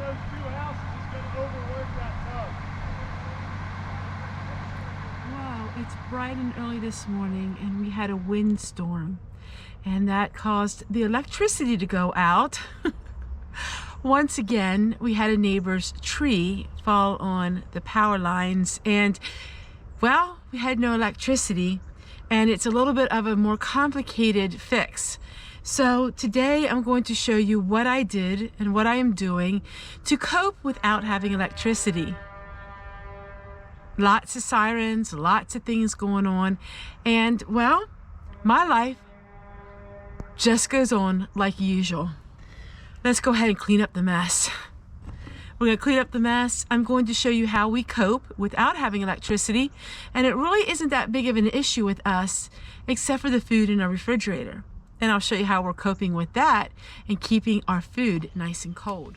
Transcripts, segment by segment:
those two houses is going to overwork that tub. Wow, it's bright and early this morning and we had a windstorm and that caused the electricity to go out. Once again, we had a neighbor's tree fall on the power lines and, well, we had no electricity and it's a little bit of a more complicated fix. So today I'm going to show you what I did and what I am doing to cope without having electricity. Lots of sirens, lots of things going on, and well, my life just goes on like usual. Let's go ahead and clean up the mess. We're going to clean up the mess. I'm going to show you how we cope without having electricity, and it really isn't that big of an issue with us except for the food in our refrigerator. And I'll show you how we're coping with that and keeping our food nice and cold.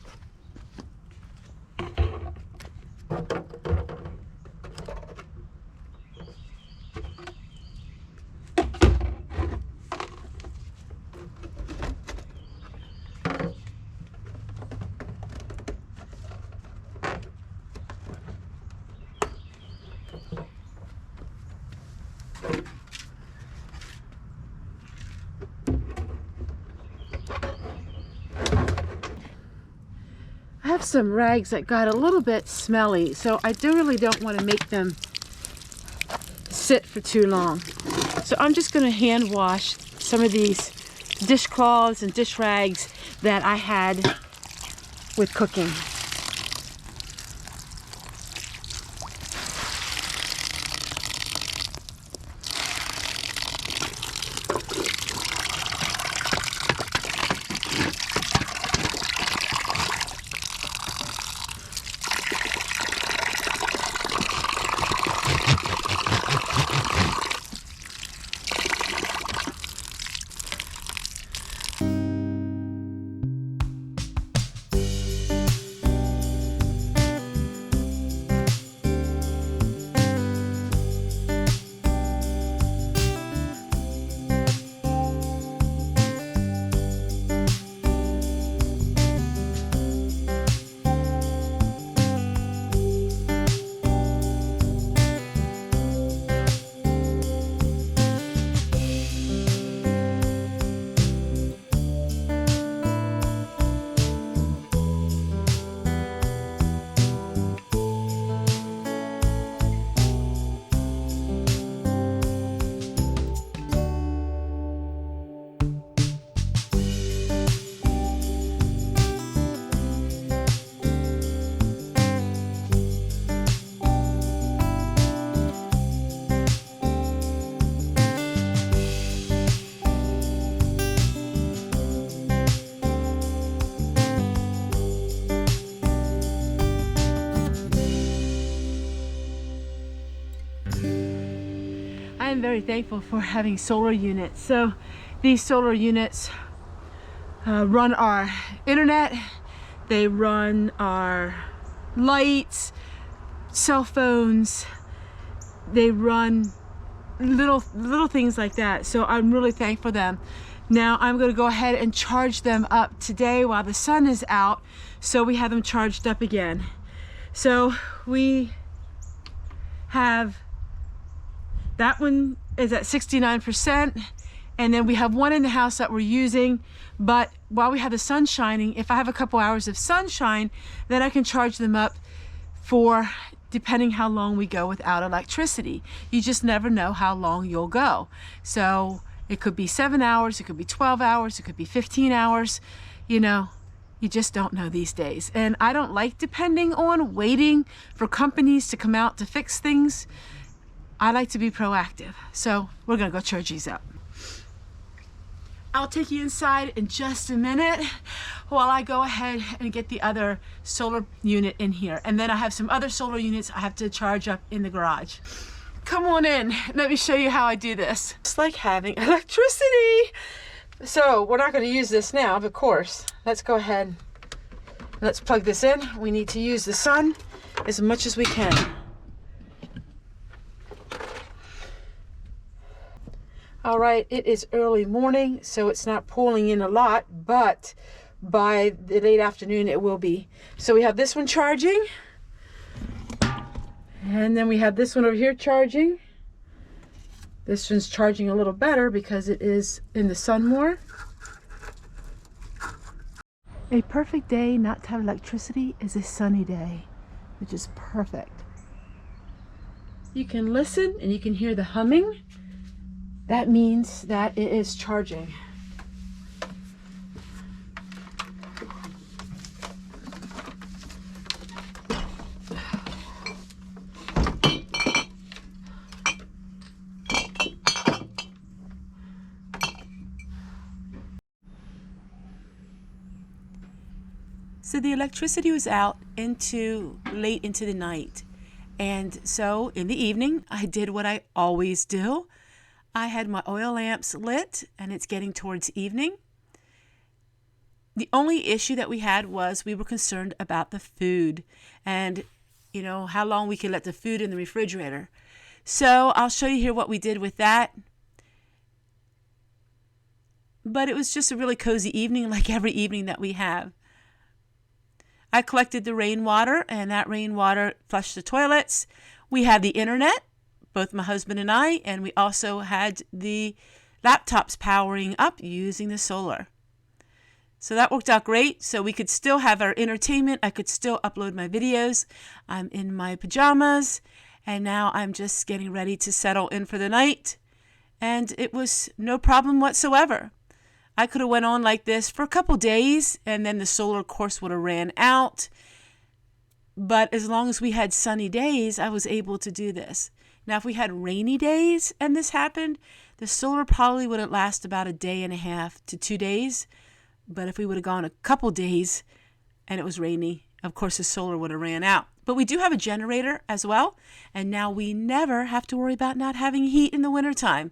I have some rags that got a little bit smelly, so I really don't want to make them sit for too long. So I'm just going to hand wash some of these dishcloths and dish rags that I had with cooking. I'm very thankful for having solar units. So these solar units run our internet, they run our lights, cell phones, they run little things like that. So I'm really thankful for them. Now I'm going to go ahead and charge them up today while the sun is out, so we have them charged up again. So we have that one is at 69%, and then we have one in the house that we're using, but while we have the sun shining, if I have a couple hours of sunshine, then I can charge them up for depending how long we go without electricity. You just never know how long you'll go. So it could be 7 hours, it could be 12 hours, it could be 15 hours, you know. You just don't know these days. And I don't like depending on waiting for companies to come out to fix things. I like to be proactive. So we're gonna go charge these up. I'll take you inside in just a minute while I go ahead and get the other solar unit in here. And then I have some other solar units I have to charge up in the garage. Come on in, let me show you how I do this. It's like having electricity. So we're not gonna use this now, of course. Let's go ahead, let's plug this in. We need to use the sun as much as we can. All right, it is early morning, so it's not pulling in a lot, but by the late afternoon it will be. So we have this one charging, and then we have this one over here charging. This one's charging a little better because it is in the sun more. A perfect day not to have electricity is a sunny day, which is perfect. You can listen and you can hear the humming. That means that it is charging. So the electricity was out late into the night. And so in the evening, I did what I always do. I had my oil lamps lit, and it's getting towards evening. The only issue that we had was we were concerned about the food and, how long we could let the food in the refrigerator. So I'll show you here what we did with that. But it was just a really cozy evening, like every evening that we have. I collected the rainwater, and that rainwater flushed the toilets. We had the internet, both my husband and I, and we also had the laptops powering up using the solar. So that worked out great. So we could still have our entertainment. I could still upload my videos. I'm in my pajamas, and now I'm just getting ready to settle in for the night. And it was no problem whatsoever. I could have went on like this for a couple days, and then the solar, of course, would have ran out. But as long as we had sunny days, I was able to do this. Now, if we had rainy days and this happened, the solar probably wouldn't last about a day and a half to 2 days. But if we would have gone a couple days and it was rainy, of course, the solar would have ran out. But we do have a generator as well, and now we never have to worry about not having heat in the wintertime.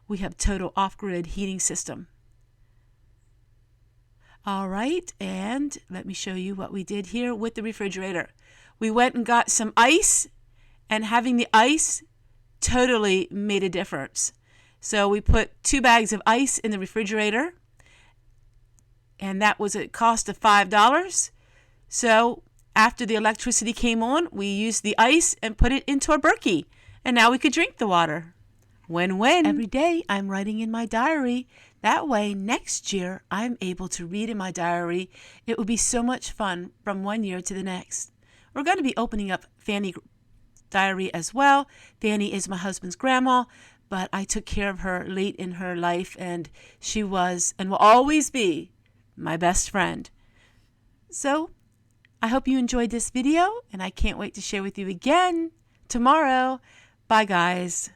We have total off-grid heating system. All right, and let me show you what we did here with the refrigerator. We went and got some ice, and having the ice totally made a difference. So we put 2 bags of ice in the refrigerator, and that was a cost of $5. So after the electricity came on, we used the ice and put it into our Berkey, and now we could drink the water. Win-win. Every day I'm writing in my diary. That way, next year, I'm able to read in my diary. It will be so much fun from one year to the next. We're going to be opening up Fanny's diary as well. Fanny is my husband's grandma, but I took care of her late in her life, and she was and will always be my best friend. So, I hope you enjoyed this video, and I can't wait to share with you again tomorrow. Bye, guys.